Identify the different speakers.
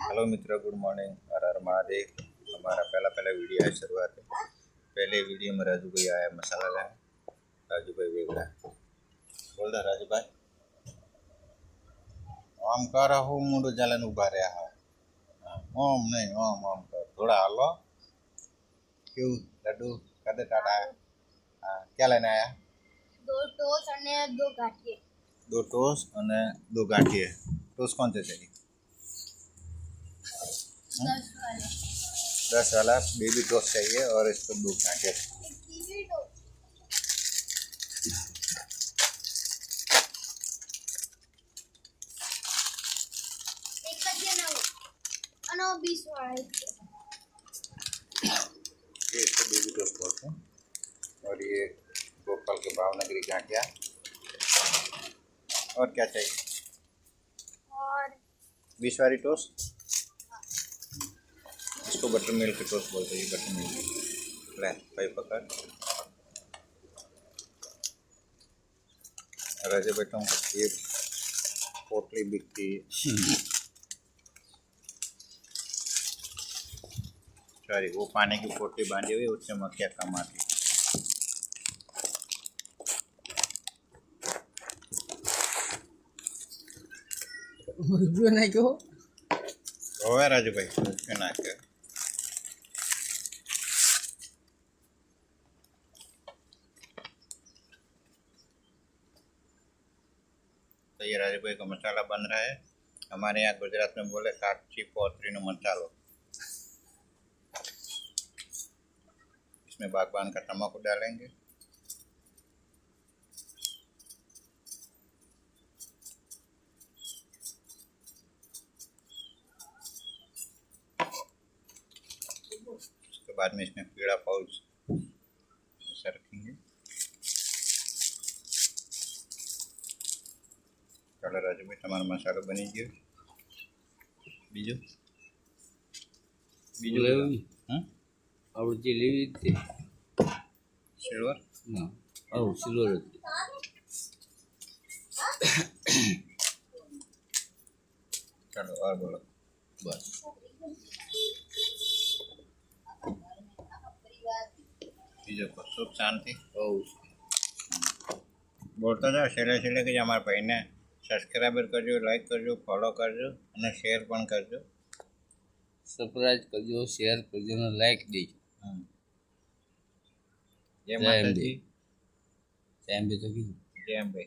Speaker 1: Hello मित्र, good morning. हर हर महादेव। हमारा पहला video है शुरुआत है। पहले वीडियो में राजू भाई आया मसाला लाया। राजू भाई वेगड़ा बोल रहा राजू भाई आम कर हूँ मुंडो जालन उभा रहा है। ओम नहीं ओम ओम कर थोड़ा हलो क्यों लड्डू कदे टाटा। हाँ क्या लेना आया?
Speaker 2: दो टोस्ट અને दो ગાંઠિયા।
Speaker 1: दो टोस्ट और दो गाठिए। टोस्ट कौन से चाहिए?
Speaker 2: 10 वाले
Speaker 1: 10 वाला बेबी टोस्ट चाहिए और इसको दो गाठिए।
Speaker 2: कीवी टोस्ट एक જ ના અને 20 વાળા
Speaker 1: ये इसको बेबी टोस्ट बोलते हैं। और ये गोपाल के भावनगरी गांठिया। और क्या चाहिए?
Speaker 2: और
Speaker 1: 20 वाली टोस्ट। इसको बटर मिल्क टोस्ट बोलते हैं। ये बटर मिल्क ले भाई पकड़। राजे बेटा ये पोटली बिकती है। सॉरी वो पानी की पोटली बांधी हुई उससे मक्खियाँ कम आती।
Speaker 3: मुर्गियों नहीं क्यों
Speaker 1: हो है राजू भाई क्यों ना के तो ये राजू भाई का मसाला बन रहा है। हमारे यहाँ गुजरात में बोले काची पोतरी नो मसालो। इसमें बागबान का तम्बाकू डालेंगे। उसके बाद में इसमें पीड़ा पाउच ऐसा रखेंगे। चलो राजू भाई तुम्हारा मसाला बनी गया। बीजू बीजू हाँ
Speaker 3: आवडती लेवी ते
Speaker 1: सिल्वर
Speaker 3: ना औ सिल्वर
Speaker 1: चलो और बोलो
Speaker 3: बस
Speaker 1: बीजू को सुख शांति
Speaker 3: औ
Speaker 1: बोलता था છેલ્લે છેલ્લે કે અમારા ભાઈને સબસ્ક્રાઈબર કરજો, લાઈક કરજો, ફોલો કરજો અને શેર પણ કરજો।
Speaker 3: સબસ્ક્રાઇબ કરજો, શેર કરજો અને લાઈક દેજો।
Speaker 1: જય માતાજી।
Speaker 3: જય અંબે તો કીધું
Speaker 1: જય અંબે।